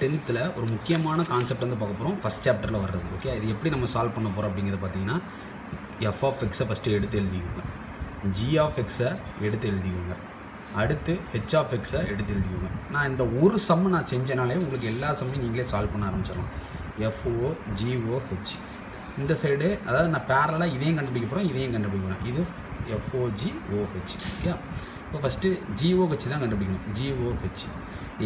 10th ஒரு முக்கியமான concept வந்து பார்க்க போகிறோம். ஃபஸ்ட் சாப்டரில் வர்றது. ஓகே, இது எப்படி நம்ம சால்வ் பண்ண போகிறோம் அப்படிங்கிறது பார்த்தீங்கன்னா, எஃப் ஆஃப் எக்ஸை ஃபஸ்ட்டு எடுத்து எழுதிக்கோங்க, ஜி ஆஃப் எக்ஸை எடுத்து எழுதிக்கோங்க, அடுத்து ஹெச் ஆஃப் எக்ஸை எடுத்து எழுதிக்கோங்க. நான் இந்த ஒரு சம்மு நான் செஞ்சனாலே உங்களுக்கு எல்லா சம்மையும் நீங்களே சால்வ் பண்ண ஆரம்பிச்சிடலாம். எஃப்ஓ ஜிஓ ஹெச் இந்த சைடு, அதாவது நான் பேரலாக இதையும் கண்டுபிடிக்க போகிறேன், இதையும் கண்டுபிடிக்க போகிறேன். இது எஃப்ஓஜி ஓஹெச். ஓகே, இப்போ ஃபஸ்ட்டு ஜிஓஹெச் தான் கண்டுபிடிக்கணும். ஜிஓஹெச்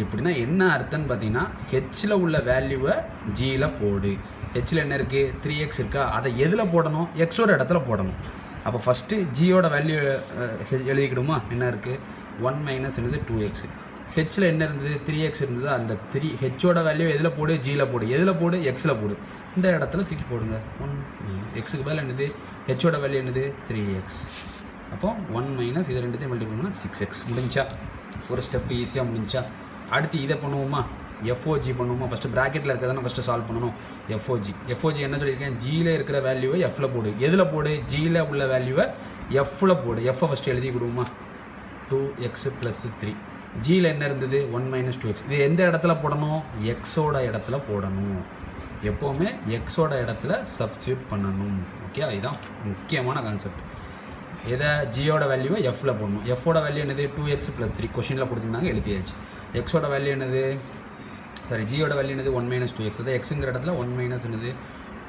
எப்படின்னா என்ன அர்த்தம்னு பார்த்தீங்கன்னா, ஹெச்சில் உள்ள வேல்யூவை ஜியில் போடு. ஹெச்சில் என்ன இருக்குது, 3x இருக்கா, அதை எதில் போடணும், எக்ஸோட இடத்துல போடணும். அப்போ ஃபஸ்ட்டு ஜியோட வேல்யூ எழுதிக்கிடுமா, என்ன இருக்குது 1 மைனஸ் என்னது 2x. ஹெச்சில் என்ன இருந்தது 3x இருந்தது, அந்த ஹெச்சோட வேல்யூ எதில் போடு, ஜியில் போடு. எதில் போடு, எக்ஸில் போடு. இந்த இடத்துல தூக்கி போடுங்க. 1 எக்ஸுக்கு மேலே என்னது, ஹெச்சோட வேல்யூ என்னது 3x. அப்போ 1 மைனஸ் இதை ரெண்டுத்தையும் மல்டிபிள் பண்ணால் 6x. முடிஞ்சா ஒரு ஸ்டெப்பு ஈஸியாக முடிஞ்சா. அடுத்து இதை பண்ணுவோமா, எஃப்ஓஜி பண்ணுவோமா. ஃபஸ்ட்டு ப்ராக்கெட்டில் இருக்கிறதான ஃபஸ்ட்டு சால்வ் பண்ணணும். எஃப்ஓஜி என்ன சொல்லியிருக்கேன், ஜியில் இருக்கிற வேல்யூவை எஃப்பில் போடு. எதில் போடு, ஜியில் உள்ள வேல்யூவை எஃப்பில் போடு. எஃப்பை ஃபஸ்ட்டு எழுதி கொடுவோமா, 2x + 3. ஜியில் என்ன இருந்தது 1 மைனஸ் 2x. இது எந்த இடத்துல போடணும், எக்ஸோட இடத்துல போடணும். எப்போவுமே எக்ஸோட இடத்துல சப்ஸ்டியூட் பண்ணணும். ஓகே, இதுதான் முக்கியமான கான்செப்ட். எதை, ஜியோட வேல்யூவை எஃப்பில் போடணும். எஃபோட வேல்யூ என்னது 2x + 3. கொஷினில் கொடுத்துருந்தாங்க, எழுதியாச்சு. எக்ஸோட வேல்யூ என்னது, சாரி ஜியோட வேல்யூ என்னது 1 மைனஸ் 2x. அதாவது எக்ஸுங்கிற இடத்துல 1 மைனஸ் என்னது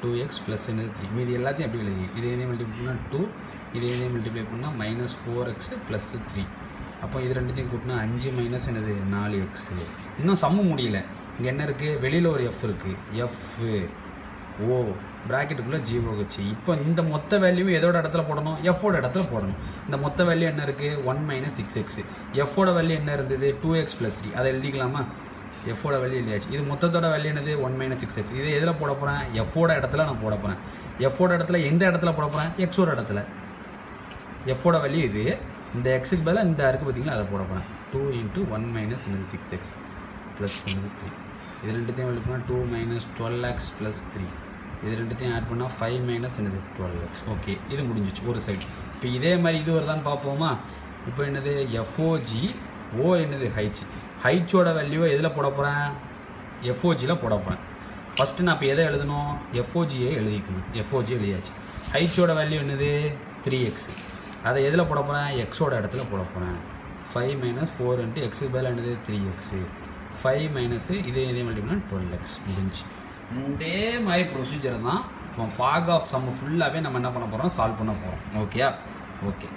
2x + என்னது 3. மீதி எல்லாத்தையும் எப்படி எழுதி, இதே மல்டிப்ளை பண்ணால் 2, இதே மல்டிப்ளை பண்ணால் -4x + 3. அப்போ இது ரெண்டுத்தையும் கூட்டினா 5 மைனஸ் என்னது 4x. இன்னும் சம்மு முடியல. இங்கே என்ன இருக்குது, வெளியில் ஒரு எஃப் இருக்குது, எஃப் ஓ ப்ராக்கெட்டுக்குள்ளே ஜிஓஹெச். இப்போ இந்த மொத்த வேல்யூ எதோட இடத்துல போடணும், எஃபோட இடத்துல போடணும். இந்த மொத்த வேல்யூ என்ன இருக்குது 1 மைனஸ் 6x. எஃபோட வேல்யூ என்ன இருந்தது 2x + 3. அதை எழுதிக்கலாமா, எஃபோட வேல்யூ எழுதியாச்சு. இது மொத்தத்தோட வேல்யூ என்னது 1 மைனஸ் 6x. இதை எதில் போட போகிறேன், எஃபோட இடத்துல நான் போட போகிறேன். எஃபோட இடத்துல எந்த இடத்துல போட போகிறேன், எக்ஸோட இடத்துல. எஃபோட வேல்யூ இது, இந்த எக்ஸுக்கு பதிலாக இந்த இருக்குது பார்த்தீங்களா, அதை போட போகிறேன். 2 × 1 மைனஸ் 6x + 3. இது ரெண்டுத்தையும் எழுதி பண்ணால் 2 மைனஸ் 12x + 3. இது ரெண்டுத்தையும் ஆட் பண்ணால் 5 மைனஸ் 12x. ஓகே, இது முடிஞ்சிச்சு ஒரு சைடு. இப்போ இதே மாதிரி இது வருதான்னு பார்ப்போமா. இப்போ என்னது எஃப்ஓஜி ஓ என்னது ஹைச்சோட வேல்யூவை எதில் போட போகிறேன், எஃப்ஓஜியில் போட போகிறேன். ஃபஸ்ட்டு நான் இப்போ எதை எழுதணும், எஃப்ஓஜியை எழுதிக்கணும். எஃப்ஓஜி எழுதியாச்சு. ஹைச்சோட வேல்யூ என்னது 3x. அதை எதில் போட போகிறேன், எக்ஸோட இடத்துல போட போகிறேன். 5 மைனஸ் 4 × எக்ஸுக்கு பதிலாக என்னது 3x. 5 மைனஸு இதே மல்டிபிள்னா 12x. முடிஞ்சு. இதே மாதிரி ப்ரொசீஜர் தான் இப்போ ஃபாக் ஆஃப் சம் ஃபுல்லாகவே நம்ம என்ன பண்ண போகிறோம், சால்வ் பண்ண போகிறோம். ஓகே.